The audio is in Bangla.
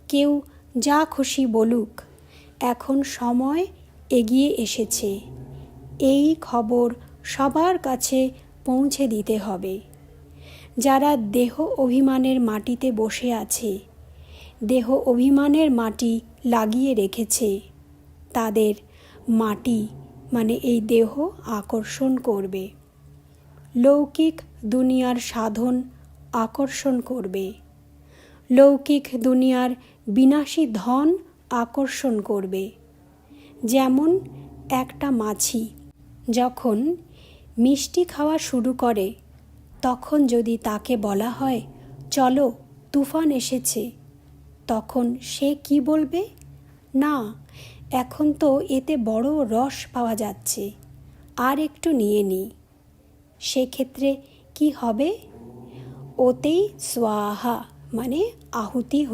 কেউ যা খুশি বলুক, এখন সময় এগিয়ে এসেছে। এই খবর সবার কাছে পৌঁছে দিতে হবে। যারা দেহ অভিমানের মাটিতে বসে আছে, দেহ অভিমানের মাটি লাগিয়ে রেখেছে, তাদের মাটি মানে এই দেহ আকর্ষণ করবে। লৌকিক দুনিয়ার সাধন আকর্ষণ করবে। লৌকিক দুনিয়ার বিনাশী ধন আকর্ষণ করবে। যেমন একটা মাছি যখন মিষ্টি খাওয়া শুরু করে, তখন যদি তাকে বলা হয় চলো তুফান এসেছে, তখন সে কি বলবে? না, এখন তো এতে বড় রস পাওয়া যাচ্ছে, আর একটু নিয়ে নিই। সেক্ষেত্রে কি হবে? ওতেই স্বাহা মানে আহুতি